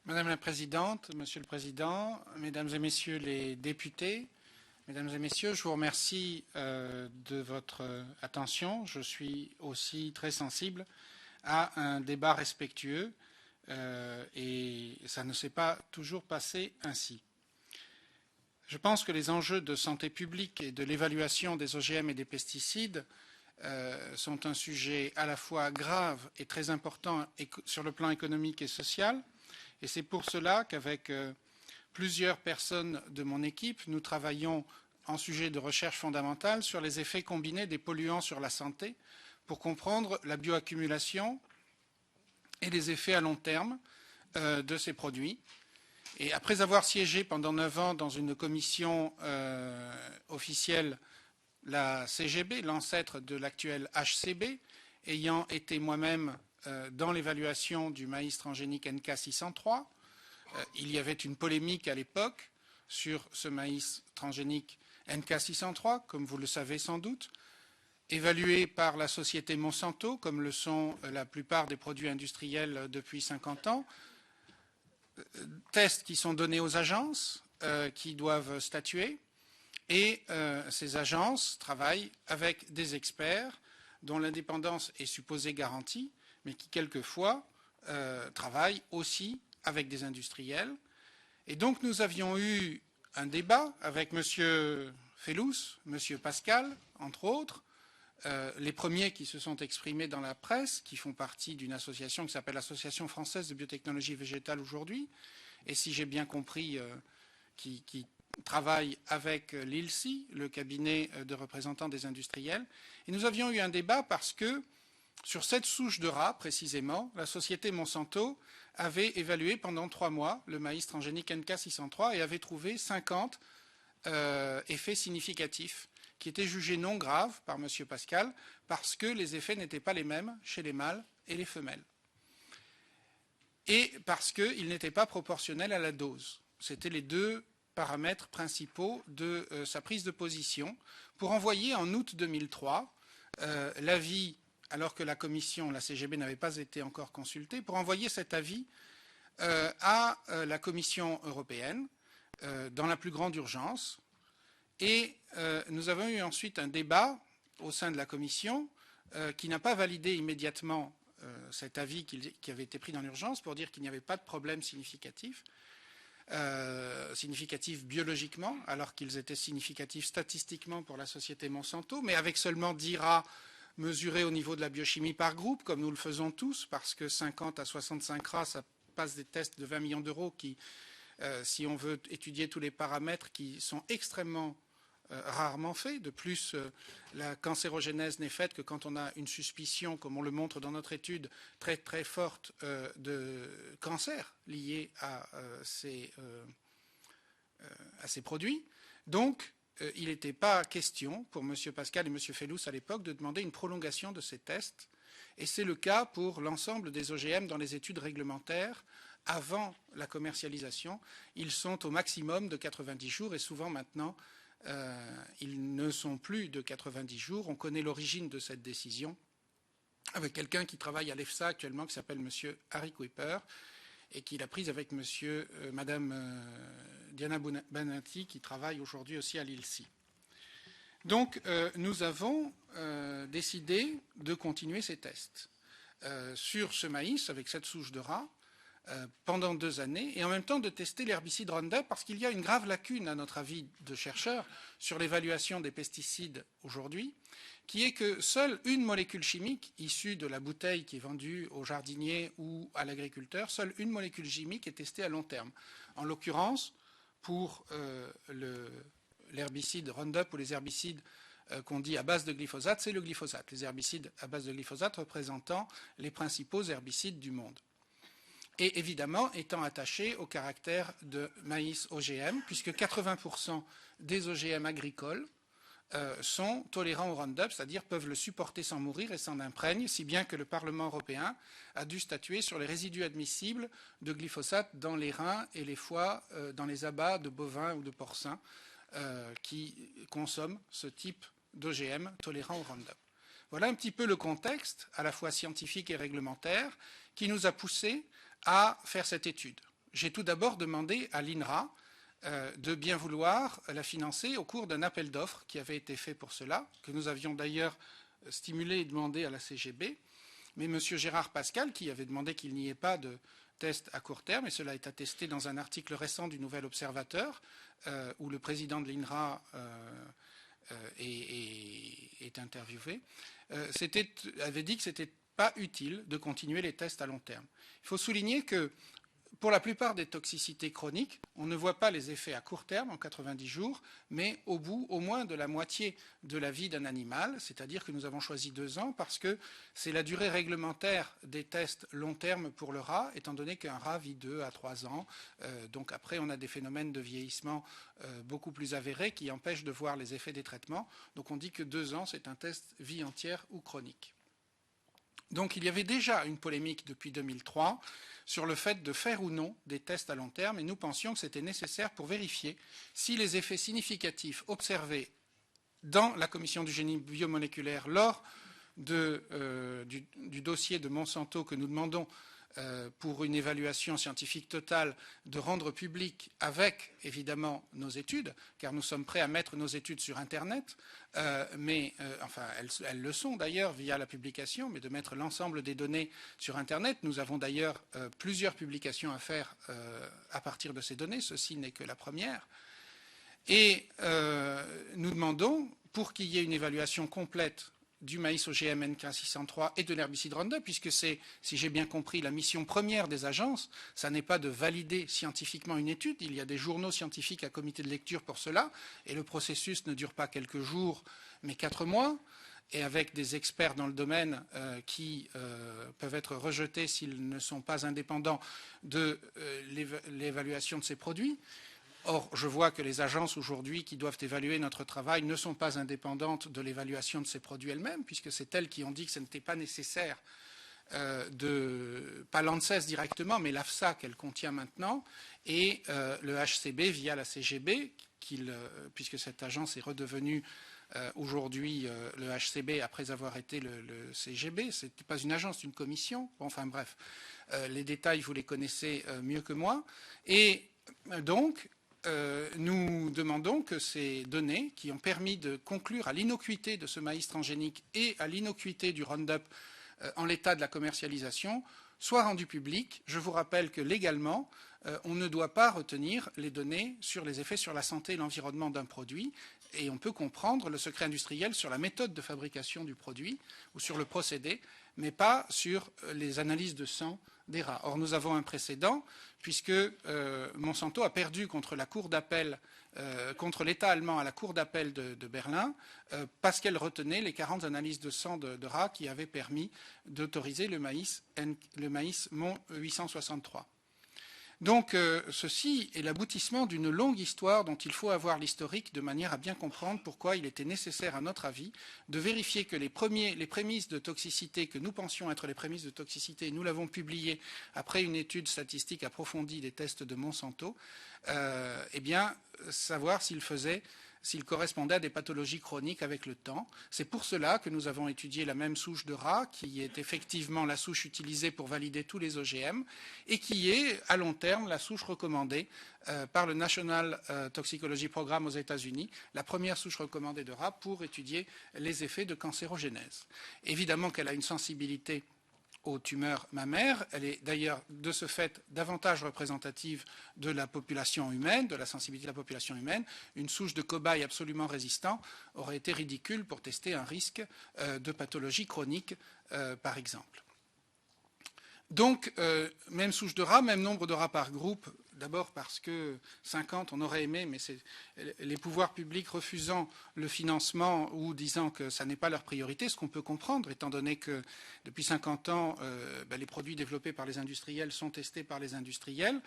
Madame la Présidente, Monsieur le Président, Mesdames et Messieurs les députés, Mesdames et Messieurs, je vous remercie de votre attention. Je suis aussi très sensible à un débat respectueux et ça ne s'est pas toujours passé ainsi. Je pense que les enjeux de santé publique et de l'évaluation des OGM et des pesticides sont un sujet à la fois grave et très important sur le plan économique et social. Et c'est pour cela qu'avec plusieurs personnes de mon équipe, nous travaillons en sujet de recherche fondamentale sur les effets combinés des polluants sur la santé pour comprendre la bioaccumulation et les effets à long terme de ces produits. Et après avoir siégé pendant 9 ans dans une commission officielle, la CGB, l'ancêtre de l'actuel HCB, ayant été moi-même dans l'évaluation du maïs transgénique NK603, il y avait une polémique à l'époque sur ce maïs transgénique NK603, comme vous le savez sans doute, évalué par la société Monsanto, comme le sont la plupart des produits industriels depuis 50 ans, tests qui sont donnés aux agences qui doivent statuer, et ces agences travaillent avec des experts dont l'indépendance est supposée garantie, mais qui quelquefois travaillent aussi avec des industriels. Et donc nous avions eu un débat avec M. Fellous, M. Pascal, entre autres, les premiers qui se sont exprimés dans la presse, qui font partie d'une association qui s'appelle l'Association française de biotechnologie végétale aujourd'hui, et si j'ai bien compris, qui travaille avec l'ILSI, le cabinet de représentants des industriels. Et nous avions eu un débat parce que sur cette souche de rat, précisément, la société Monsanto avait évalué pendant 3 mois le maïs transgénique NK603 et avait trouvé 50 effets significatifs qui étaient jugés non graves par M. Pascal parce que les effets n'étaient pas les mêmes chez les mâles et les femelles. Et parce qu'ils n'étaient pas proportionnels à la dose. C'était les deux paramètres principaux de sa prise de position pour envoyer en août 2003 l'avis, alors que la commission, la CGB, n'avait pas été encore consultée, pour envoyer cet avis à la Commission européenne dans la plus grande urgence. Et nous avons eu ensuite un débat au sein de la Commission qui n'a pas validé immédiatement cet avis qui avait été pris dans l'urgence pour dire qu'il n'y avait pas de problème significatif biologiquement, alors qu'ils étaient significatifs statistiquement pour la société Monsanto, mais avec seulement 10 rats mesurés au niveau de la biochimie par groupe, comme nous le faisons tous, parce que 50 à 65 rats, ça passe des tests de 20 millions d'euros qui, si on veut étudier tous les paramètres qui sont extrêmement rarement faits. De plus, la cancérogénèse n'est faite que quand on a une suspicion, comme on le montre dans notre étude, très très forte de cancer lié à ces produits. Donc, il n'était pas question pour M. Pascal et M. Fellous à l'époque de demander une prolongation de ces tests. Et c'est le cas pour l'ensemble des OGM dans les études réglementaires avant la commercialisation. Ils sont au maximum de 90 jours et souvent maintenant, ils ne sont plus de 90 jours. On connaît l'origine de cette décision avec quelqu'un qui travaille à l'EFSA actuellement qui s'appelle M. Harry Kuiper et qui l'a prise avec Madame Diana Banati qui travaille aujourd'hui aussi à l'ILSI. Donc nous avons décidé de continuer ces tests sur ce maïs avec cette souche de rat pendant 2 années et en même temps de tester l'herbicide Roundup parce qu'il y a une grave lacune, à notre avis de chercheurs, sur l'évaluation des pesticides aujourd'hui, qui est que seule une molécule chimique issue de la bouteille qui est vendue au jardinier ou à l'agriculteur, seule une molécule chimique est testée à long terme. En l'occurrence, pour l'herbicide Roundup ou les herbicides qu'on dit à base de glyphosate, c'est le glyphosate. Les herbicides à base de glyphosate représentant les principaux herbicides du monde. Et évidemment étant attaché au caractère de maïs OGM, puisque 80% des OGM agricoles sont tolérants au Roundup, c'est-à-dire peuvent le supporter sans mourir et s'en imprègnent, si bien que le Parlement européen a dû statuer sur les résidus admissibles de glyphosate dans les reins et les foies, dans les abats de bovins ou de porcins qui consomment ce type d'OGM tolérant au Roundup. Voilà un petit peu le contexte, à la fois scientifique et réglementaire, qui nous a poussé à faire cette étude. j'ai tout d'abord demandé à l'INRA de bien vouloir la financer au cours d'un appel d'offres qui avait été fait pour cela, que nous avions d'ailleurs stimulé et demandé à la CGB. Mais M. Gérard Pascal, qui avait demandé qu'il n'y ait pas de test à court terme, et cela est attesté dans un article récent du Nouvel Observateur, où le président de l'INRA est interviewé, avait dit que ce n'était pas utile de continuer les tests à long terme. Il faut souligner que pour la plupart des toxicités chroniques, on ne voit pas les effets à court terme, en 90 jours, mais au bout au moins de la moitié de la vie d'un animal, c'est-à-dire que nous avons choisi 2 ans parce que c'est la durée réglementaire des tests long terme pour le rat, étant donné qu'un rat vit 2 à 3 ans. Donc après, on a des phénomènes de vieillissement beaucoup plus avérés qui empêchent de voir les effets des traitements. Donc on dit que 2 ans, c'est un test vie entière ou chronique. Donc il y avait déjà une polémique depuis 2003 sur le fait de faire ou non des tests à long terme, et nous pensions que c'était nécessaire pour vérifier si les effets significatifs observés dans la commission du génie biomoléculaire lors du dossier de Monsanto que nous demandons pour une évaluation scientifique totale de rendre public avec évidemment nos études, car nous sommes prêts à mettre nos études sur Internet, enfin elles le sont d'ailleurs via la publication, mais de mettre l'ensemble des données sur Internet. Nous avons d'ailleurs plusieurs publications à faire à partir de ces données, ceci n'est que la première. Et nous demandons, pour qu'il y ait une évaluation complète du maïs OGM NK603 et de l'herbicide Roundup, puisque c'est, si j'ai bien compris, la mission première des agences, ça n'est pas de valider scientifiquement une étude, il y a des journaux scientifiques à comité de lecture pour cela, et le processus ne dure pas quelques jours, mais 4 mois, et avec des experts dans le domaine qui peuvent être rejetés s'ils ne sont pas indépendants de l'évaluation de ces produits. Or, je vois que les agences aujourd'hui qui doivent évaluer notre travail ne sont pas indépendantes de l'évaluation de ces produits elles-mêmes, puisque c'est elles qui ont dit que ce n'était pas nécessaire pas l'ANSES directement, mais l'AFSA qu'elle contient maintenant, et le HCB via la CGB, puisque cette agence est redevenue aujourd'hui le HCB après avoir été le CGB. Ce n'était pas une agence, c'est une commission. Bon, enfin bref, les détails, vous les connaissez mieux que moi. Et donc, nous demandons que ces données qui ont permis de conclure à l'innocuité de ce maïs transgénique et à l'innocuité du Roundup en l'état de la commercialisation soient rendues publiques. Je vous rappelle que légalement, on ne doit pas retenir les données sur les effets sur la santé et l'environnement d'un produit, et on peut comprendre le secret industriel sur la méthode de fabrication du produit ou sur le procédé, mais pas sur les analyses de sang des rats. Or, nous avons un précédent, puisque Monsanto a perdu contre la cour d'appel, contre l'État allemand à la cour d'appel de Berlin, parce qu'elle retenait les 40 analyses de sang de rats qui avaient permis d'autoriser le maïs MON 863. Donc, ceci est l'aboutissement d'une longue histoire dont il faut avoir l'historique de manière à bien comprendre pourquoi il était nécessaire, à notre avis, de vérifier que les prémices de toxicité que nous pensions être les prémices de toxicité, nous l'avons publié après une étude statistique approfondie des tests de Monsanto, eh bien, savoir s'il correspondait à des pathologies chroniques avec le temps. C'est pour cela que nous avons étudié la même souche de rat, qui est effectivement la souche utilisée pour valider tous les OGM, et qui est, à long terme, la souche recommandée par le National Toxicology Program aux États-Unis, la première souche recommandée de rat pour étudier les effets de cancérogénèse. Évidemment qu'elle a une sensibilité aux tumeurs mammaires. Elle est d'ailleurs, de ce fait, davantage représentative de la population humaine, de la sensibilité de la population humaine. Une souche de cobaye absolument résistant aurait été ridicule pour tester un risque de pathologie chronique, par exemple. Donc, même souche de rats, même nombre de rats par groupe, d'abord parce que 50, on aurait aimé, mais c'est les pouvoirs publics refusant le financement ou disant que ça n'est pas leur priorité, ce qu'on peut comprendre, étant donné que depuis 50 ans, les produits développés par les industriels sont testés par les industriels.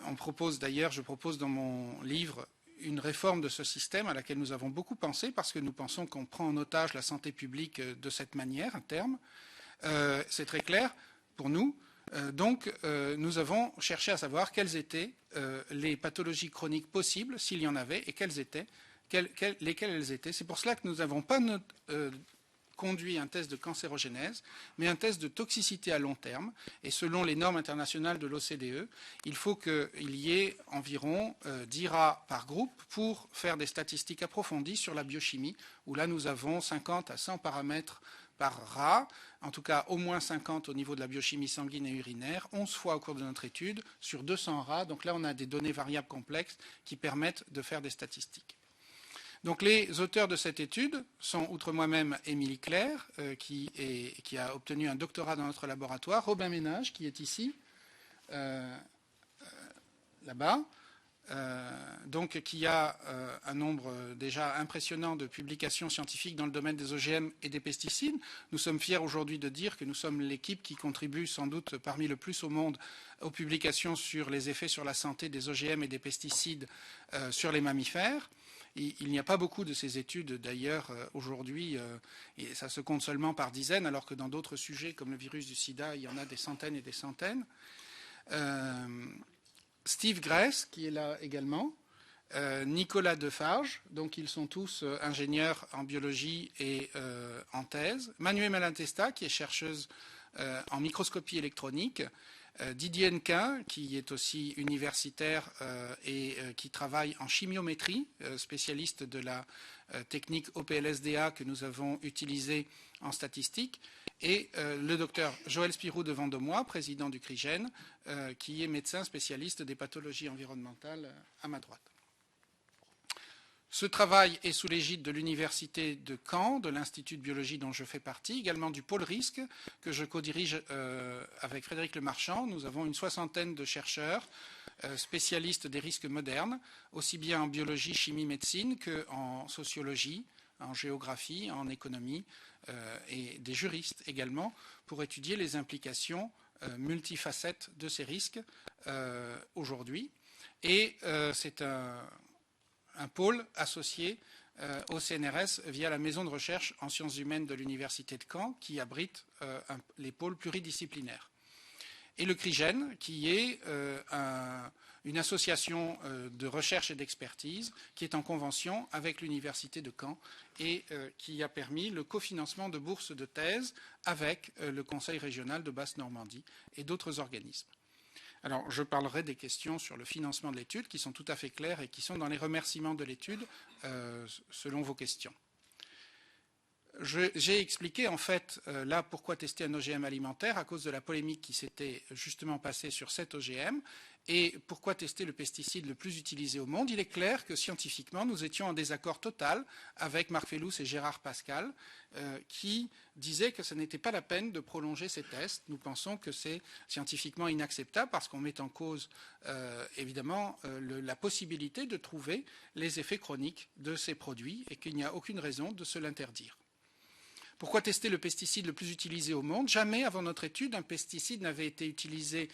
On propose d'ailleurs, je propose dans mon livre une réforme de ce système à laquelle nous avons beaucoup pensé, parce que nous pensons qu'on prend en otage la santé publique de cette manière, à terme. C'est très clair pour nous. Donc, nous avons cherché à savoir quelles étaient les pathologies chroniques possibles, s'il y en avait, et lesquelles elles étaient. C'est pour cela que nous n'avons pas conduit un test de cancérogénèse, mais un test de toxicité à long terme. Et selon les normes internationales de l'OCDE, il faut qu'il y ait environ 10 rats par groupe pour faire des statistiques approfondies sur la biochimie, où là nous avons 50 à 100 paramètres par rat, en tout cas au moins 50 au niveau de la biochimie sanguine et urinaire, 11 fois au cours de notre étude, sur 200 rats. Donc là, on a des données variables complexes qui permettent de faire des statistiques. Donc les auteurs de cette étude sont, outre moi-même, Émilie Claire, qui a obtenu un doctorat dans notre laboratoire, Robin Ménage, qui est ici, là-bas, donc qui a un nombre déjà impressionnant de publications scientifiques dans le domaine des OGM et des pesticides. Nous sommes fiers aujourd'hui de dire que nous sommes l'équipe qui contribue sans doute parmi le plus au monde aux publications sur les effets sur la santé des OGM et des pesticides sur les mammifères. Il n'y a pas beaucoup de ces études d'ailleurs aujourd'hui, et ça se compte seulement par dizaines, alors que dans d'autres sujets comme le virus du sida, il y en a des centaines et des centaines. Steve Gress, qui est là également, Nicolas Defarge, donc ils sont tous ingénieurs en biologie et en thèse, Manuel Malatesta, qui est chercheuse en microscopie électronique, Didier Henquin, qui est aussi universitaire et qui travaille en chimiométrie, spécialiste de la technique OPLSDA que nous avons utilisée en statistique, et le docteur Joël Spirou de Vendomois, président du CRIGEN, qui est médecin spécialiste des pathologies environnementales à ma droite. Ce travail est sous l'égide de l'Université de Caen, de l'Institut de biologie dont je fais partie, également du pôle risque que je co-dirige avec Frédéric Lemarchand. Nous avons une soixantaine de chercheurs spécialistes des risques modernes, aussi bien en biologie, chimie, médecine qu'en sociologie, en géographie, en économie et des juristes également pour étudier les implications multifacettes de ces risques aujourd'hui. Et c'est un pôle associé au CNRS via la maison de recherche en sciences humaines de l'Université de Caen qui abrite les pôles pluridisciplinaires. Et le CRIGEN qui est une association de recherche et d'expertise qui est en convention avec l'Université de Caen et qui a permis le cofinancement de bourses de thèse avec le Conseil régional de Basse-Normandie et d'autres organismes. Alors, je parlerai des questions sur le financement de l'étude qui sont tout à fait claires et qui sont dans les remerciements de l'étude selon vos questions. J'ai expliqué en fait là pourquoi tester un OGM alimentaire à cause de la polémique qui s'était justement passée sur cet OGM et pourquoi tester le pesticide le plus utilisé au monde. Il est clair que scientifiquement nous étions en désaccord total avec Marc Fellous et Gérard Pascal qui disaient que ce n'était pas la peine de prolonger ces tests. Nous pensons que c'est scientifiquement inacceptable parce qu'on met en cause évidemment la possibilité de trouver les effets chroniques de ces produits et qu'il n'y a aucune raison de se l'interdire. Pourquoi tester le pesticide le plus utilisé au monde? Jamais avant notre étude, un pesticide n'avait été utilisé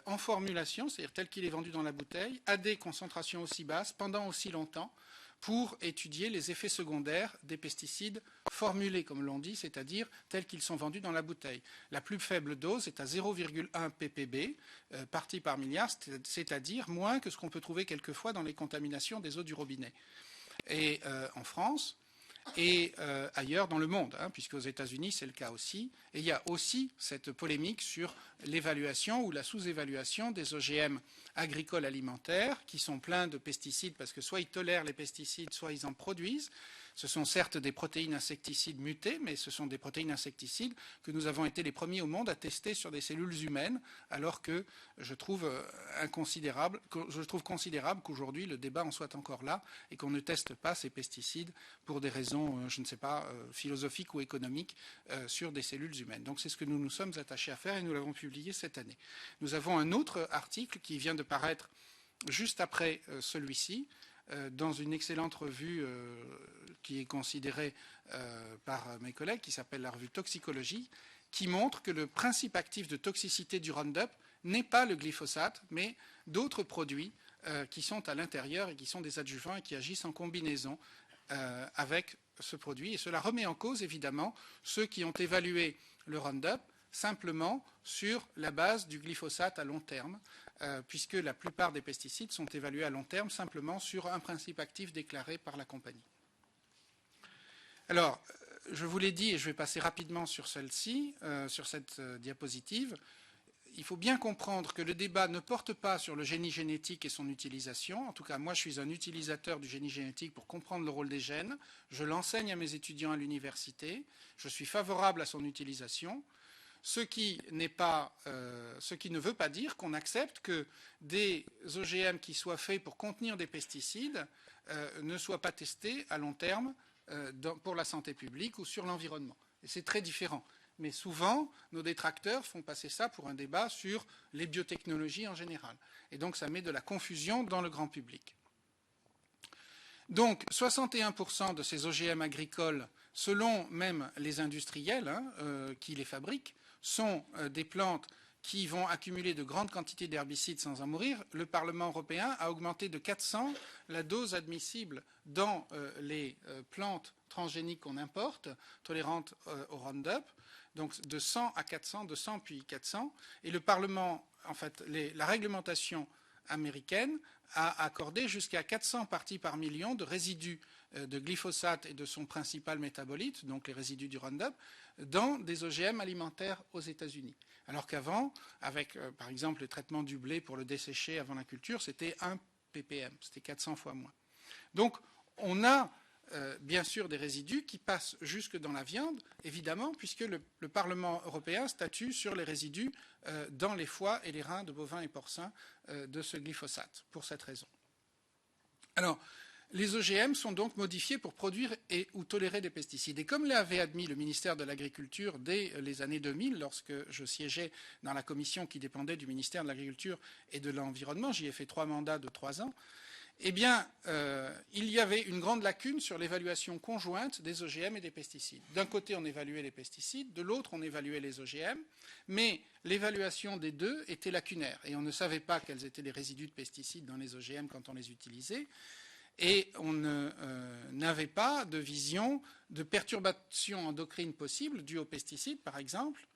en formulation, c'est-à-dire tel qu'il est vendu dans la bouteille, à des concentrations aussi basses, pendant aussi longtemps, pour étudier les effets secondaires des pesticides formulés, comme l'on dit, c'est-à-dire tels qu'ils sont vendus dans la bouteille. La plus faible dose est à 0,1 ppb, partie par milliard, c'est-à-dire moins que ce qu'on peut trouver quelquefois dans les contaminations des eaux du robinet. Et en France, et ailleurs dans le monde, puisqu'aux États-Unis c'est le cas aussi. Et il y a aussi cette polémique sur l'évaluation ou la sous-évaluation des OGM agricoles alimentaires qui sont pleins de pesticides parce que soit ils tolèrent les pesticides, soit ils en produisent. Ce sont certes des protéines insecticides mutées, mais ce sont des protéines insecticides que nous avons été les premiers au monde à tester sur des cellules humaines, alors que je trouve considérable qu'aujourd'hui le débat en soit encore là et qu'on ne teste pas ces pesticides pour des raisons, je ne sais pas, philosophiques ou économiques sur des cellules humaines. Donc c'est ce que nous nous sommes attachés à faire et nous l'avons publié cette année. Nous avons un autre article qui vient de paraître juste après celui-ci, dans une excellente revue qui est considérée par mes collègues, qui s'appelle la revue Toxicologie, qui montre que le principe actif de toxicité du Roundup n'est pas le glyphosate, mais d'autres produits qui sont à l'intérieur et qui sont des adjuvants et qui agissent en combinaison avec ce produit. Et cela remet en cause, évidemment, ceux qui ont évalué le Roundup simplement sur la base du glyphosate à long terme, puisque la plupart des pesticides sont évalués à long terme simplement sur un principe actif déclaré par la compagnie. Alors, je vous l'ai dit, et je vais passer rapidement sur celle-ci, sur cette diapositive, il faut bien comprendre que le débat ne porte pas sur le génie génétique et son utilisation. En tout cas, moi, je suis un utilisateur du génie génétique pour comprendre le rôle des gènes. Je l'enseigne à mes étudiants à l'université. Je suis favorable à son utilisation. Ce qui ne veut pas dire qu'on accepte que des OGM qui soient faits pour contenir des pesticides ne soient pas testés à long terme pour la santé publique ou sur l'environnement. Et c'est très différent. Mais souvent, nos détracteurs font passer ça pour un débat sur les biotechnologies en général. Et donc, ça met de la confusion dans le grand public. Donc, 61% de ces OGM agricoles, selon même les industriels qui les fabriquent, sont des plantes qui vont accumuler de grandes quantités d'herbicides sans en mourir. Le Parlement européen a augmenté de 400 la dose admissible dans les plantes transgéniques qu'on importe, tolérantes au Roundup, donc de 100 à 400, de 100 puis 400. Et le Parlement, en fait, la réglementation américaine a accordé jusqu'à 400 parties par million de résidus de glyphosate et de son principal métabolite, donc les résidus du Roundup, dans des OGM alimentaires aux États-Unis. Alors qu'avant, avec par exemple le traitement du blé pour le dessécher avant la culture, c'était 1 ppm, c'était 400 fois moins. Donc on a bien sûr des résidus qui passent jusque dans la viande, évidemment, puisque le Parlement européen statue sur les résidus dans les foies et les reins de bovins et porcins de ce glyphosate, pour cette raison. Alors, les OGM sont donc modifiés pour produire ou tolérer des pesticides. Et comme l'avait admis le ministère de l'Agriculture dès les années 2000, lorsque je siégeais dans la commission qui dépendait du ministère de l'Agriculture et de l'Environnement, j'y ai fait 3 mandats de 3 ans, eh bien, il y avait une grande lacune sur l'évaluation conjointe des OGM et des pesticides. D'un côté, on évaluait les pesticides, de l'autre, on évaluait les OGM, mais l'évaluation des deux était lacunaire et on ne savait pas quels étaient les résidus de pesticides dans les OGM quand on les utilisait. Et on n'avait pas de vision de perturbations endocrines possibles dues aux pesticides, par exemple,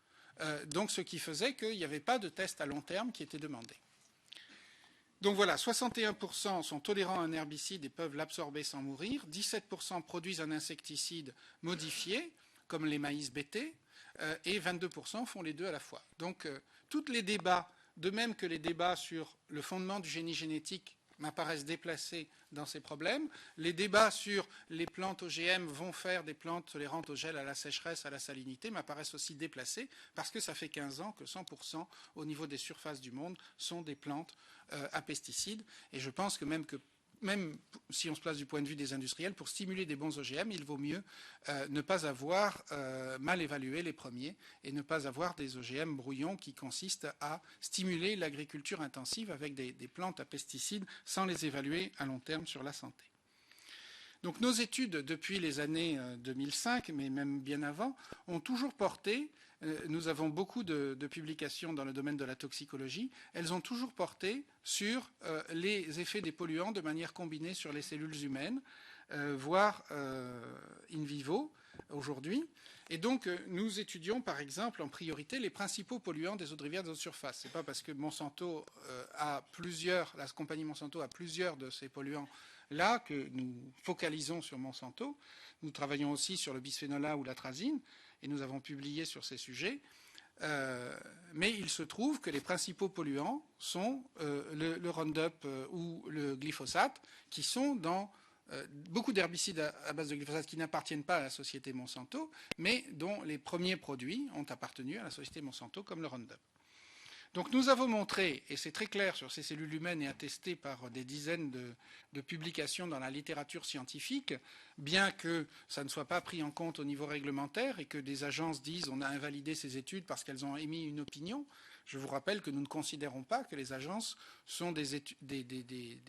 donc ce qui faisait qu'il n'y avait pas de test à long terme qui était demandé. Donc voilà, 61% sont tolérants à un herbicide et peuvent l'absorber sans mourir, 17% produisent un insecticide modifié, comme les maïs BT, et 22% font les deux à la fois. Donc tous les débats, de même que les débats sur le fondement du génie génétique, m'apparaissent déplacés dans ces problèmes. Les débats sur les plantes OGM vont faire des plantes tolérantes au gel, à la sécheresse, à la salinité m'apparaissent aussi déplacés parce que ça fait 15 ans que 100% au niveau des surfaces du monde sont des plantes à pesticides. Et je pense que même si on se place du point de vue des industriels, pour stimuler des bons OGM, il vaut mieux ne pas avoir mal évalué les premiers et ne pas avoir des OGM brouillons qui consistent à stimuler l'agriculture intensive avec des plantes à pesticides sans les évaluer à long terme sur la santé. Donc nos études depuis les années 2005, mais même bien avant, ont toujours porté, nous avons beaucoup de publications dans le domaine de la toxicologie, elles ont toujours porté sur les effets des polluants de manière combinée sur les cellules humaines, voire in vivo aujourd'hui. Et donc nous étudions par exemple en priorité les principaux polluants des eaux de rivière de haute surface. Ce n'est pas parce que Monsanto la compagnie Monsanto a plusieurs de ces polluants là que nous focalisons sur Monsanto. Nous travaillons aussi sur le bisphénol A ou l'atrazine et nous avons publié sur ces sujets. Mais il se trouve que les principaux polluants sont le Roundup ou le glyphosate, qui sont dans beaucoup d'herbicides à base de glyphosate qui n'appartiennent pas à la société Monsanto, mais dont les premiers produits ont appartenu à la société Monsanto, comme le Roundup. Donc nous avons montré, et c'est très clair sur ces cellules humaines et attesté par des dizaines de publications dans la littérature scientifique, bien que ça ne soit pas pris en compte au niveau réglementaire et que des agences disent on a invalidé ces études parce qu'elles ont émis une opinion, je vous rappelle que nous ne considérons pas que les agences sont des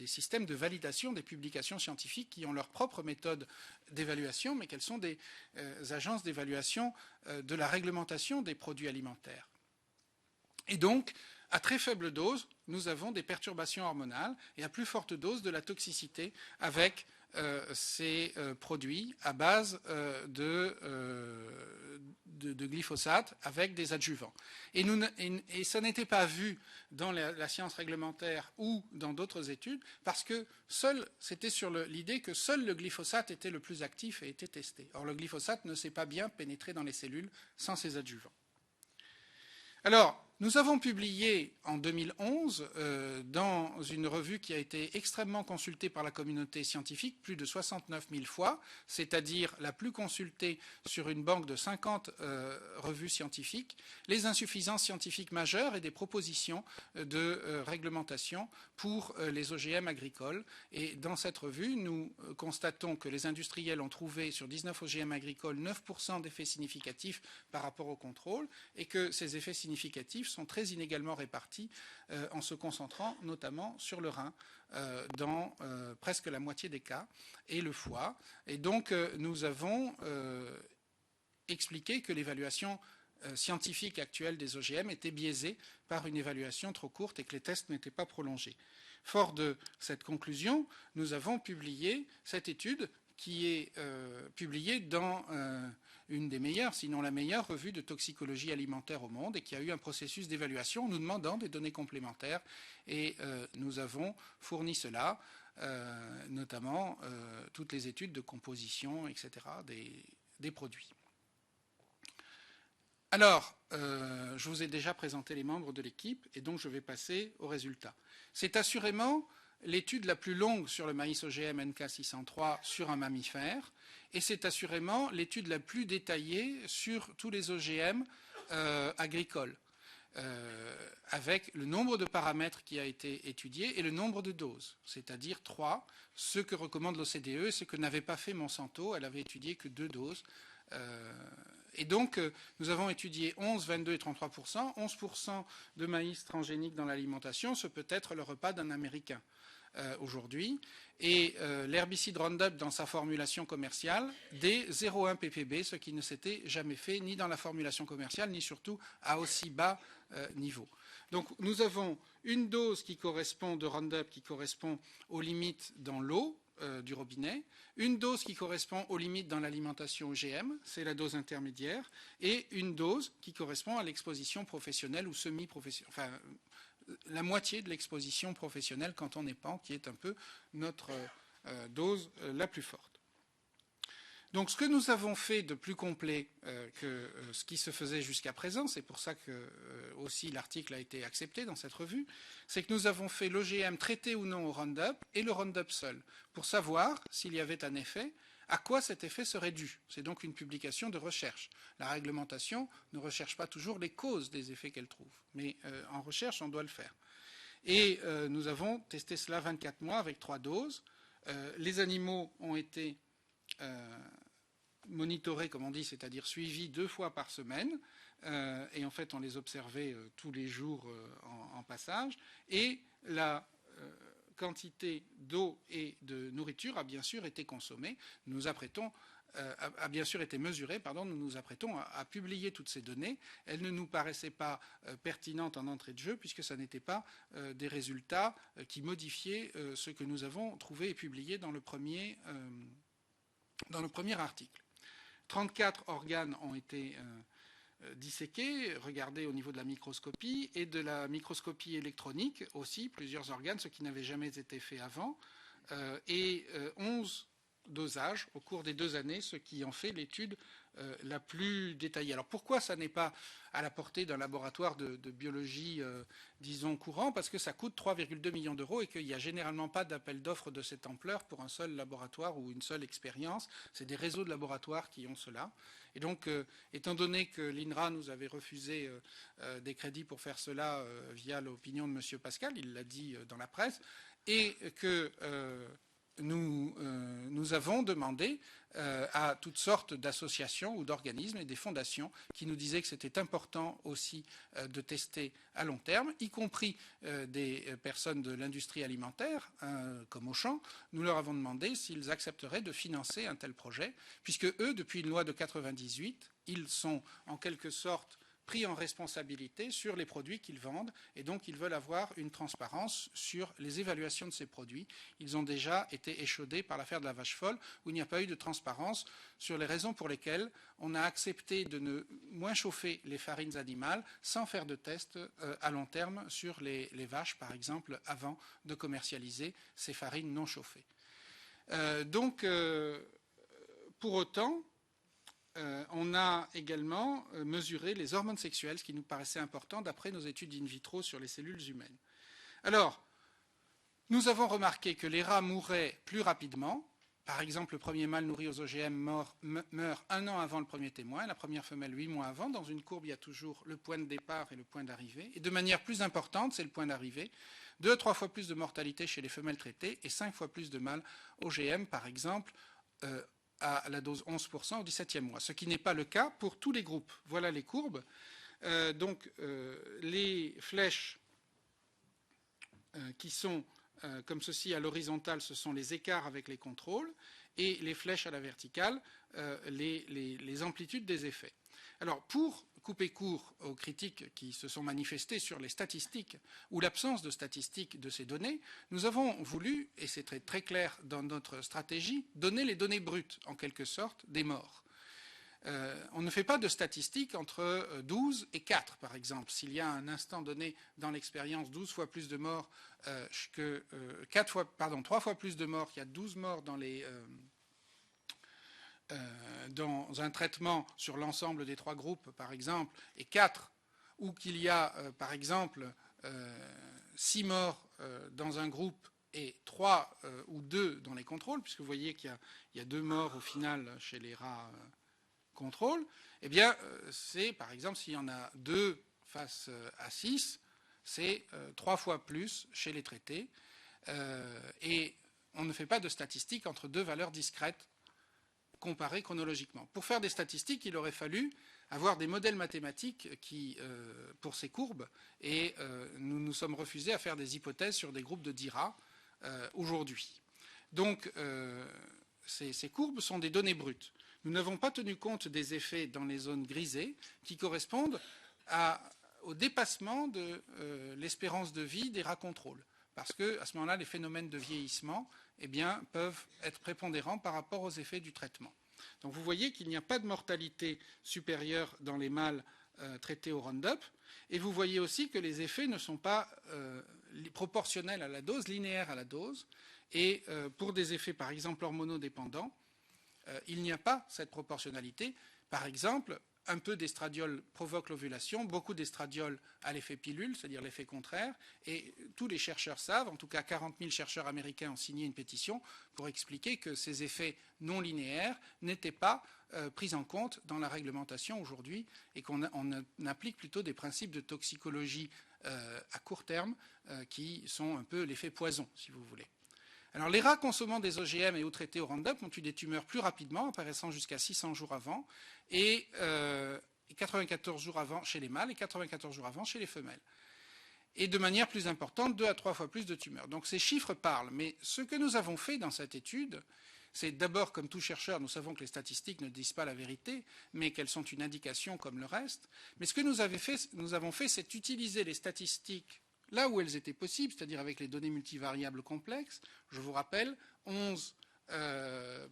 systèmes de validation des publications scientifiques qui ont leur propre méthode d'évaluation, mais qu'elles sont des agences d'évaluation de la réglementation des produits alimentaires. Et donc, à très faible dose, nous avons des perturbations hormonales et à plus forte dose de la toxicité avec ces produits à base de glyphosate avec des adjuvants. Et ça n'était pas vu dans la science réglementaire ou dans d'autres études parce que c'était sur l'idée que seul le glyphosate était le plus actif et était testé. Or, le glyphosate ne s'est pas bien pénétré dans les cellules sans ces adjuvants. Alors, nous avons publié en 2011 dans une revue qui a été extrêmement consultée par la communauté scientifique, plus de 69 000 fois, c'est-à-dire la plus consultée sur une banque de 50 revues scientifiques, les insuffisances scientifiques majeures et des propositions de réglementation pour les OGM agricoles. Et dans cette revue, nous constatons que les industriels ont trouvé sur 19 OGM agricoles 9% d'effets significatifs par rapport au contrôle et que ces effets significatifs sont très inégalement répartis en se concentrant notamment sur le rein dans presque la moitié des cas et le foie. Et donc nous avons expliqué que l'évaluation scientifique actuelle des OGM était biaisée par une évaluation trop courte et que les tests n'étaient pas prolongés. Fort de cette conclusion, nous avons publié cette étude qui est publiée dans une des meilleures, sinon la meilleure revue de toxicologie alimentaire au monde et qui a eu un processus d'évaluation nous demandant des données complémentaires. Et nous avons fourni cela, notamment toutes les études de composition, etc., des produits. Alors, je vous ai déjà présenté les membres de l'équipe et donc je vais passer aux résultats. C'est assurément l'étude la plus longue sur le maïs OGM NK603 sur un mammifère et c'est assurément l'étude la plus détaillée sur tous les OGM agricoles, avec le nombre de paramètres qui a été étudié et le nombre de doses, c'est-à-dire 3, ce que recommande l'OCDE et ce que n'avait pas fait Monsanto, elle avait étudié que 2 doses. Et donc, nous avons étudié 11, 22 et 33%. 11% de maïs transgénique dans l'alimentation, ce peut être le repas d'un Américain aujourd'hui. Et l'herbicide Roundup dans sa formulation commerciale, des 0,1 ppb, ce qui ne s'était jamais fait ni dans la formulation commerciale, ni surtout à aussi bas niveau. Donc, nous avons une dose qui correspond de Roundup qui correspond aux limites dans l'eau du robinet, une dose qui correspond aux limites dans l'alimentation OGM, c'est la dose intermédiaire, et une dose qui correspond à l'exposition professionnelle ou semi-professionnelle, enfin la moitié de l'exposition professionnelle quand on est pan, qui est un peu notre dose la plus forte. Donc ce que nous avons fait de plus complet que ce qui se faisait jusqu'à présent, c'est pour ça que aussi l'article a été accepté dans cette revue, c'est que nous avons fait l'OGM traité ou non au Roundup et le Roundup seul, pour savoir s'il y avait un effet, à quoi cet effet serait dû. C'est donc une publication de recherche. La réglementation ne recherche pas toujours les causes des effets qu'elle trouve, mais en recherche, on doit le faire. Et nous avons testé cela 24 mois avec 3 doses. Les animaux ont été monitorés, comme on dit, c'est-à-dire suivis 2 fois par semaine, et en fait on les observait tous les jours en passage, et la quantité d'eau et de nourriture a bien sûr été consommée. Nous nous apprêtons a bien sûr été mesurée, nous nous apprêtons à publier toutes ces données. Elles ne nous paraissaient pas pertinentes en entrée de jeu, puisque ce n'étaient pas des résultats qui modifiaient ce que nous avons trouvé et publié dans le premier article. 34 organes ont été disséqués, regardés au niveau de la microscopie et de la microscopie électronique aussi, plusieurs organes, ce qui n'avait jamais été fait avant, et 11 dosages au cours des 2 années, ce qui en fait l'étude la plus détaillée. Alors pourquoi ça n'est pas à la portée d'un laboratoire de biologie, disons, courant? Parce que ça coûte 3,2 millions d'euros et qu'il n'y a généralement pas d'appel d'offres de cette ampleur pour un seul laboratoire ou une seule expérience. C'est des réseaux de laboratoires qui ont cela. Et donc, étant donné que l'INRA nous avait refusé des crédits pour faire cela via l'opinion de M. Pascal, il l'a dit dans la presse, et que nous avons demandé à toutes sortes d'associations ou d'organismes et des fondations qui nous disaient que c'était important aussi de tester à long terme, y compris des personnes de l'industrie alimentaire, comme Auchan. Nous leur avons demandé s'ils accepteraient de financer un tel projet, puisque eux, depuis une loi de 98, ils sont en quelque sorte pris en responsabilité sur les produits qu'ils vendent et donc ils veulent avoir une transparence sur les évaluations de ces produits. Ils ont déjà été échaudés par l'affaire de la vache folle où il n'y a pas eu de transparence sur les raisons pour lesquelles on a accepté de ne moins chauffer les farines animales sans faire de tests à long terme sur les vaches, par exemple, avant de commercialiser ces farines non chauffées. Pour autant, on a également mesuré les hormones sexuelles, ce qui nous paraissait important d'après nos études in vitro sur les cellules humaines. Alors, nous avons remarqué que les rats mouraient plus rapidement. Par exemple, le premier mâle nourri aux OGM meurt 1 an avant le premier témoin, la première femelle 8 mois avant. Dans une courbe, il y a toujours le point de départ et le point d'arrivée. Et de manière plus importante, c'est le point d'arrivée. 2 à 3 fois plus de mortalité chez les femelles traitées et 5 fois plus de mâles OGM, par exemple, à la dose 11% au 17e mois, ce qui n'est pas le cas pour tous les groupes. Voilà les courbes. Les flèches qui sont comme ceci à l'horizontale, ce sont les écarts avec les contrôles, et les flèches à la verticale, les amplitudes des effets. Alors, pour couper court aux critiques qui se sont manifestées sur les statistiques ou l'absence de statistiques de ces données, nous avons voulu, et c'est très, très clair dans notre stratégie, donner les données brutes, en quelque sorte, des morts. On ne fait pas de statistiques entre 12 et 4, par exemple. S'il y a à un instant donné dans l'expérience 12 fois plus de morts que 3 fois plus de morts, qu'il y a 12 morts dans un traitement sur l'ensemble des 3 groupes, par exemple, et 4, ou qu'il y a, par exemple, 6 morts dans un groupe et 3 ou 2 dans les contrôles, puisque vous voyez qu'il y a 2 morts au final chez les rats contrôle, eh bien, c'est, par exemple, s'il y en a 2 face à 6, c'est 3 fois plus chez les traités. Et on ne fait pas de statistiques entre 2 valeurs discrètes comparées chronologiquement. Pour faire des statistiques, il aurait fallu avoir des modèles mathématiques pour ces courbes, et nous nous sommes refusés à faire des hypothèses sur des groupes de 10 rats aujourd'hui. Donc, ces courbes sont des données brutes. Nous n'avons pas tenu compte des effets dans les zones grisées qui correspondent au dépassement de l'espérance de vie des rats contrôles. Parce qu'à ce moment-là, les phénomènes de vieillissement peuvent être prépondérants par rapport aux effets du traitement. Donc vous voyez qu'il n'y a pas de mortalité supérieure dans les mâles traités au Roundup. Et vous voyez aussi que les effets ne sont pas proportionnels à la dose, linéaires à la dose. Et pour des effets, par exemple, hormonodépendants, il n'y a pas cette proportionnalité. Par exemple, un peu d'estradiol provoque l'ovulation, beaucoup d'estradiol a l'effet pilule, c'est-à-dire l'effet contraire, et tous les chercheurs savent, en tout cas 40 000 chercheurs américains ont signé une pétition pour expliquer que ces effets non linéaires n'étaient pas pris en compte dans la réglementation aujourd'hui et qu'on applique plutôt des principes de toxicologie à court terme qui sont un peu l'effet poison, si vous voulez. Alors, les rats consommant des OGM et ou traités au Roundup ont eu des tumeurs plus rapidement, apparaissant jusqu'à 600 jours avant, et 94 jours avant chez les mâles et 94 jours avant chez les femelles. Et de manière plus importante, 2 à 3 fois plus de tumeurs. Donc ces chiffres parlent. Mais ce que nous avons fait dans cette étude, c'est d'abord, comme tout chercheur, nous savons que les statistiques ne disent pas la vérité, mais qu'elles sont une indication comme le reste. Mais ce que nous avons fait, c'est utiliser les statistiques là où elles étaient possibles, c'est-à-dire avec les données multivariables complexes. Je vous rappelle, 11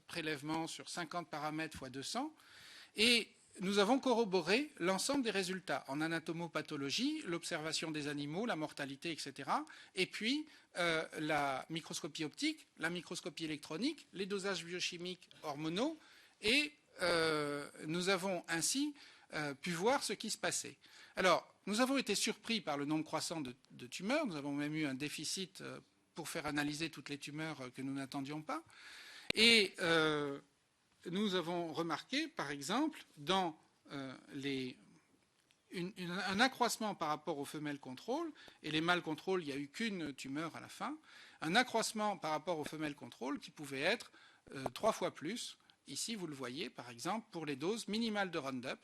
prélèvements sur 50 paramètres x 200. Et nous avons corroboré l'ensemble des résultats en anatomopathologie, l'observation des animaux, la mortalité, etc. Et puis la microscopie optique, la microscopie électronique, les dosages biochimiques hormonaux. Et nous avons ainsi pu voir ce qui se passait. Alors, nous avons été surpris par le nombre croissant de tumeurs. Nous avons même eu un déficit pour faire analyser toutes les tumeurs que nous n'attendions pas. Et nous avons remarqué, par exemple, dans un accroissement par rapport aux femelles contrôles, et les mâles contrôles, il n'y a eu qu'une tumeur à la fin, un accroissement par rapport aux femelles contrôles qui pouvait être 3 fois plus. Ici, vous le voyez, par exemple, pour les doses minimales de Roundup.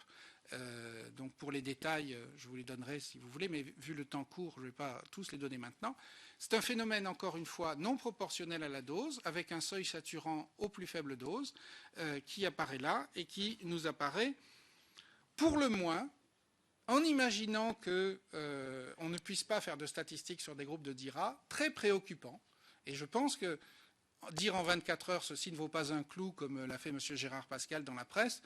Donc pour les détails, je vous les donnerai si vous voulez, mais vu le temps court, je ne vais pas tous les donner maintenant. C'est un phénomène, encore une fois, non proportionnel à la dose, avec un seuil saturant aux plus faibles doses, qui apparaît là et qui nous apparaît, pour le moins, en imaginant qu'on ne puisse pas faire de statistiques sur des groupes de 10 rats, très préoccupant. Et je pense que dire en 24 heures ceci ne vaut pas un clou, comme l'a fait M. Gérard Pascal dans la presse,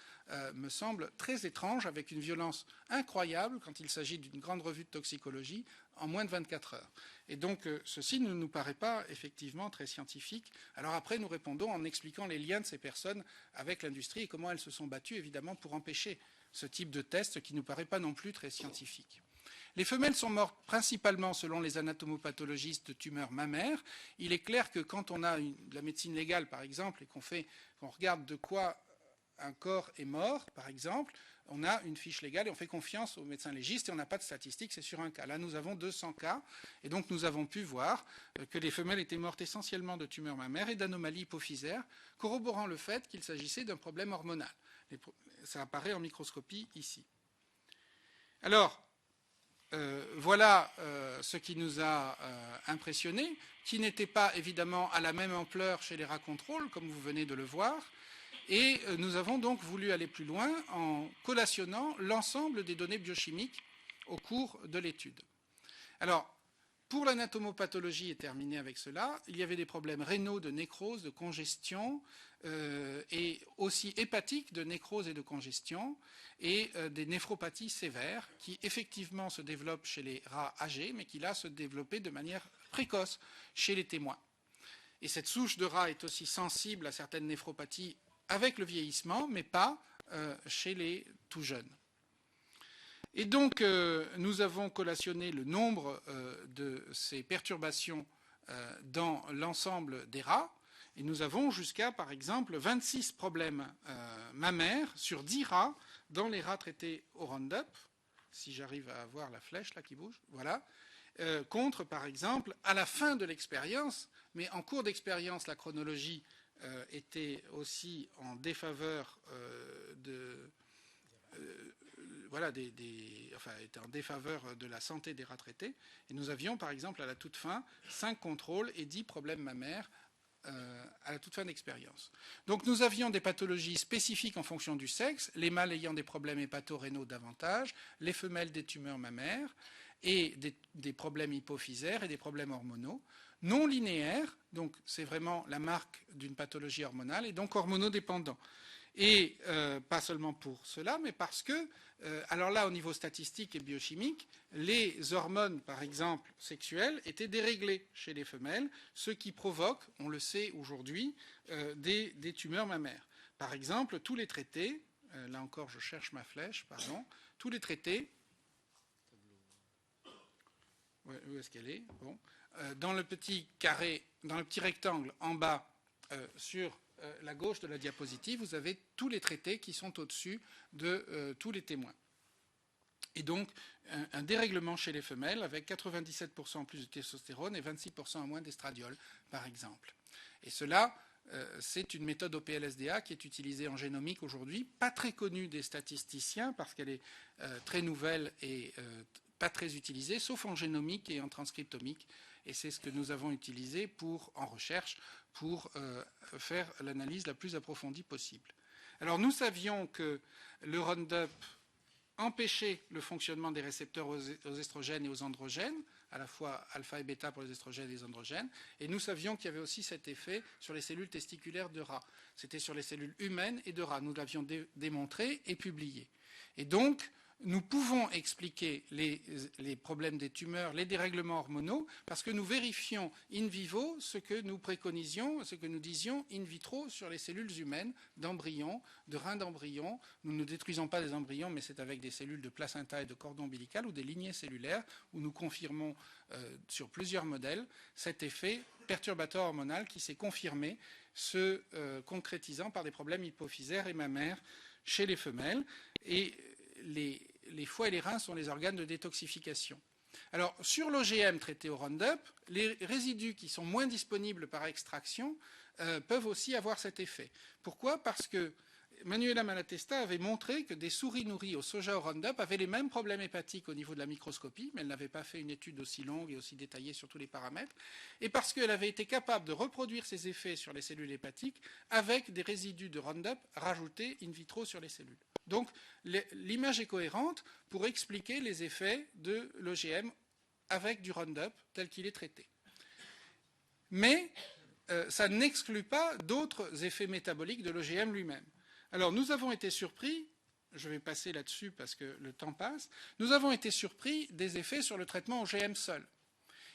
me semble très étrange, avec une violence incroyable quand il s'agit d'une grande revue de toxicologie en moins de 24 heures. Et donc ceci ne nous paraît pas effectivement très scientifique. Alors après, nous répondons en expliquant les liens de ces personnes avec l'industrie et comment elles se sont battues évidemment pour empêcher ce type de test qui ne nous paraît pas non plus très scientifique. Les femelles sont mortes principalement, selon les anatomopathologistes, de tumeurs mammaires. Il est clair que quand on a de la médecine légale, par exemple, et qu'on regarde de quoi un corps est mort, par exemple, on a une fiche légale et on fait confiance aux médecins légistes et on n'a pas de statistiques, c'est sur un cas. Là, nous avons 200 cas et donc nous avons pu voir que les femelles étaient mortes essentiellement de tumeurs mammaires et d'anomalies hypophysaires, corroborant le fait qu'il s'agissait d'un problème hormonal. Ça apparaît en microscopie ici. Alors, voilà ce qui nous a impressionnés, qui n'était pas évidemment à la même ampleur chez les rats contrôles, comme vous venez de le voir. Et nous avons donc voulu aller plus loin en collationnant l'ensemble des données biochimiques au cours de l'étude. Alors, pour l'anatomopathologie, et terminer avec cela, il y avait des problèmes rénaux de nécrose, de congestion, et aussi hépatiques de nécrose et de congestion, et des néphropathies sévères qui effectivement se développent chez les rats âgés, mais qui là se développaient de manière précoce chez les témoins. Et cette souche de rats est aussi sensible à certaines néphropathies avec le vieillissement, mais pas chez les tout jeunes. Et donc, nous avons collationné le nombre de ces perturbations dans l'ensemble des rats, et nous avons jusqu'à, par exemple, 26 problèmes mammaires sur 10 rats dans les rats traités au Roundup, si j'arrive à voir la flèche là qui bouge, voilà, contre, par exemple, à la fin de l'expérience, mais en cours d'expérience, la chronologie était aussi en défaveur était en défaveur de la santé des rats traités. Et nous avions, par exemple, à la toute fin, 5 contrôles et 10 problèmes mammaires à la toute fin d'expérience. Donc nous avions des pathologies spécifiques en fonction du sexe, les mâles ayant des problèmes hépato-rénaux davantage, les femelles des tumeurs mammaires, et des problèmes hypophysaires et des problèmes hormonaux, non linéaires, donc c'est vraiment la marque d'une pathologie hormonale, et donc hormonodépendants. Et pas seulement pour cela, mais parce que, alors là, au niveau statistique et biochimique, les hormones, par exemple, sexuelles, étaient déréglées chez les femelles, ce qui provoque, on le sait aujourd'hui, des tumeurs mammaires. Par exemple, tous les traités, là encore je cherche ma flèche, pardon, tous les traités, où est-ce qu'elle est, bon, dans le petit carré, dans le petit rectangle en bas sur la gauche de la diapositive, vous avez tous les traités qui sont au-dessus de tous les témoins. Et donc, un dérèglement chez les femelles avec 97% en plus de testostérone et 26% en moins d'estradiol, par exemple. Et cela, c'est une méthode au PLSDA qui est utilisée en génomique aujourd'hui, pas très connue des statisticiens parce qu'elle est très nouvelle et pas très utilisée, sauf en génomique et en transcriptomique. Et c'est ce que nous avons utilisé en recherche pour faire l'analyse la plus approfondie possible. Alors nous savions que le Roundup empêchait le fonctionnement des récepteurs aux estrogènes et aux androgènes, à la fois alpha et bêta pour les estrogènes et les androgènes, et nous savions qu'il y avait aussi cet effet sur les cellules testiculaires de rats. C'était sur les cellules humaines et de rats. Nous l'avions démontré et publié. Et donc, nous pouvons expliquer les problèmes des tumeurs, les dérèglements hormonaux, parce que nous vérifions in vivo ce que nous préconisions, ce que nous disions in vitro sur les cellules humaines d'embryons, de reins d'embryons. Nous ne détruisons pas des embryons, mais c'est avec des cellules de placenta et de cordon ombilical ou des lignées cellulaires, où nous confirmons sur plusieurs modèles cet effet perturbateur hormonal qui s'est confirmé, se concrétisant par des problèmes hypophysaires et mammaires chez les femelles. Et les foies et les reins sont les organes de détoxification. Alors, sur l'OGM traité au Roundup, les résidus qui sont moins disponibles par extraction peuvent aussi avoir cet effet. Pourquoi ? Parce que Manuela Malatesta avait montré que des souris nourries au soja au Roundup avaient les mêmes problèmes hépatiques au niveau de la microscopie, mais elle n'avait pas fait une étude aussi longue et aussi détaillée sur tous les paramètres, et parce qu'elle avait été capable de reproduire ces effets sur les cellules hépatiques avec des résidus de Roundup rajoutés in vitro sur les cellules. Donc l'image est cohérente pour expliquer les effets de l'OGM avec du Roundup tel qu'il est traité. Mais ça n'exclut pas d'autres effets métaboliques de l'OGM lui-même. Alors nous avons été surpris, je vais passer là-dessus parce que le temps passe, nous avons été surpris des effets sur le traitement OGM seul.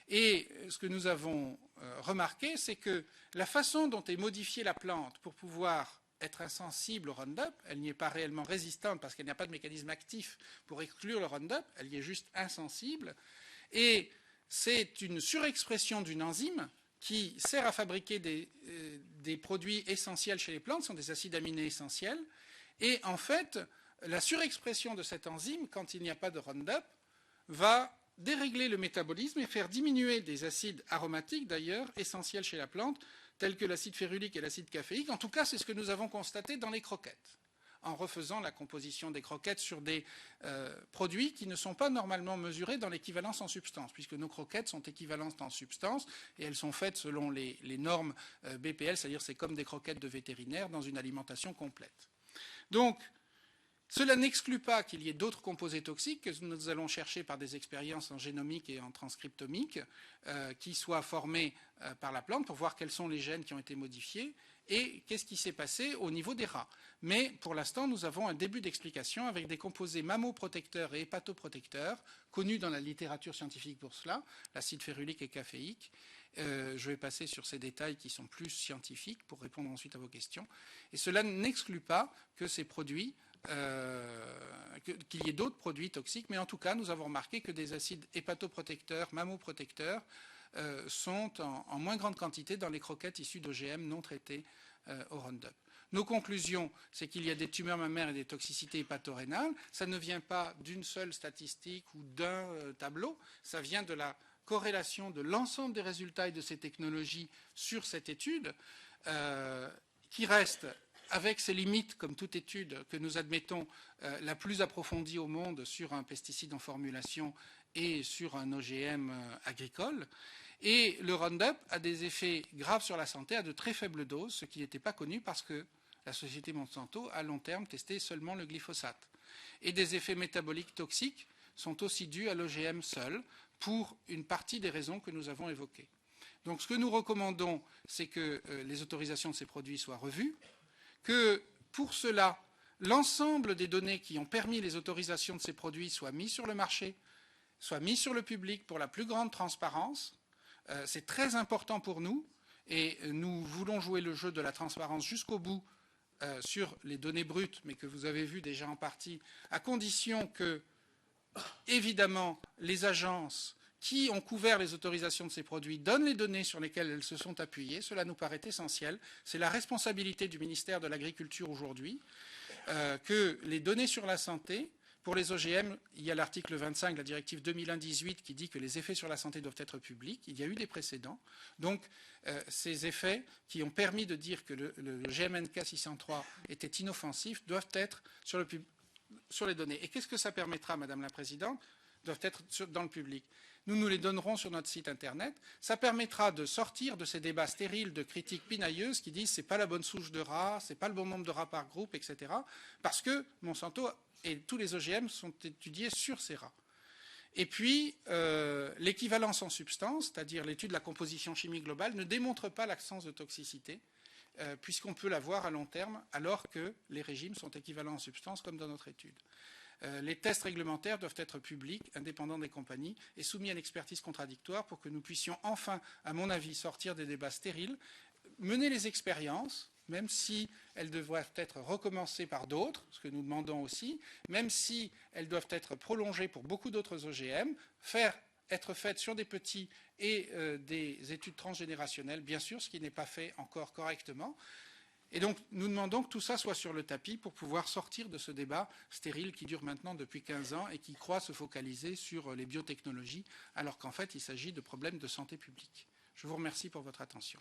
Et ce que nous avons remarqué, c'est que la façon dont est modifiée la plante pour pouvoir être insensible au Roundup, elle n'y est pas réellement résistante parce qu'il n'y a pas de mécanisme actif pour exclure le Roundup, elle y est juste insensible. Et c'est une surexpression d'une enzyme qui sert à fabriquer des produits essentiels chez les plantes, ce sont des acides aminés essentiels. Et en fait, la surexpression de cette enzyme, quand il n'y a pas de Roundup, va dérégler le métabolisme et faire diminuer des acides aromatiques, d'ailleurs, essentiels chez la plante, tels que l'acide férulique et l'acide caféique. En tout cas, c'est ce que nous avons constaté dans les croquettes, en refaisant la composition des croquettes sur des produits qui ne sont pas normalement mesurés dans l'équivalence en substance, puisque nos croquettes sont équivalentes en substance et elles sont faites selon les normes BPL, c'est-à-dire c'est comme des croquettes de vétérinaire dans une alimentation complète. Donc, cela n'exclut pas qu'il y ait d'autres composés toxiques que nous allons chercher par des expériences en génomique et en transcriptomique qui soient formés par la plante pour voir quels sont les gènes qui ont été modifiés et qu'est-ce qui s'est passé au niveau des rats. Mais pour l'instant, nous avons un début d'explication avec des composés mammoprotecteurs et hépatoprotecteurs connus dans la littérature scientifique pour cela, l'acide férulique et caféique. Je vais passer sur ces détails qui sont plus scientifiques pour répondre ensuite à vos questions. Et cela n'exclut pas que ces produits qu'il y ait d'autres produits toxiques, mais en tout cas, nous avons remarqué que des acides hépatoprotecteurs, mammoprotecteurs, sont en moins grande quantité dans les croquettes issues d'OGM non traitées au Roundup. Nos conclusions, c'est qu'il y a des tumeurs mammaires et des toxicités hépatorénales. Ça ne vient pas d'une seule statistique ou d'un tableau, ça vient de la corrélation de l'ensemble des résultats et de ces technologies sur cette étude, qui reste avec ses limites, comme toute étude que nous admettons la plus approfondie au monde sur un pesticide en formulation et sur un OGM agricole. Et le Roundup a des effets graves sur la santé à de très faibles doses, ce qui n'était pas connu parce que la société Monsanto, à long terme, testait seulement le glyphosate. Et des effets métaboliques toxiques sont aussi dus à l'OGM seul, pour une partie des raisons que nous avons évoquées. Donc ce que nous recommandons, c'est que les autorisations de ces produits soient revues, que pour cela, l'ensemble des données qui ont permis les autorisations de ces produits soient mises sur le marché, soient mises sur le public pour la plus grande transparence. C'est très important pour nous et nous voulons jouer le jeu de la transparence jusqu'au bout sur les données brutes, mais que vous avez vues déjà en partie, à condition que, évidemment, les agences qui ont couvert les autorisations de ces produits donnent les données sur lesquelles elles se sont appuyées. Cela nous paraît essentiel. C'est la responsabilité du ministère de l'Agriculture aujourd'hui que les données sur la santé, pour les OGM, il y a l'article 25 de la directive 2001-18 qui dit que les effets sur la santé doivent être publics. Il y a eu des précédents. Donc, ces effets qui ont permis de dire que le GMNK 603 était inoffensif doivent être sur les données. Et qu'est-ce que ça permettra, Madame la Présidente ? Doivent être dans le public. Nous nous les donnerons sur notre site Internet. Ça permettra de sortir de ces débats stériles de critiques pinailleuses qui disent c'est pas la bonne souche de rats, c'est pas le bon nombre de rats par groupe, etc. Parce que Monsanto et tous les OGM sont étudiés sur ces rats. Et puis, l'équivalence en substance, c'est-à-dire l'étude de la composition chimique globale, ne démontre pas l'absence de toxicité, puisqu'on peut la voir à long terme, alors que les régimes sont équivalents en substance, comme dans notre étude. Les tests réglementaires doivent être publics, indépendants des compagnies, et soumis à une expertise contradictoire pour que nous puissions enfin, à mon avis, sortir des débats stériles, mener les expériences, même si elles devraient être recommencées par d'autres, ce que nous demandons aussi, même si elles doivent être prolongées pour beaucoup d'autres OGM, être faites sur des petits et des études transgénérationnelles, bien sûr, ce qui n'est pas fait encore correctement. Et donc, nous demandons que tout ça soit sur le tapis pour pouvoir sortir de ce débat stérile qui dure maintenant depuis 15 ans et qui croit se focaliser sur les biotechnologies, alors qu'en fait, il s'agit de problèmes de santé publique. Je vous remercie pour votre attention.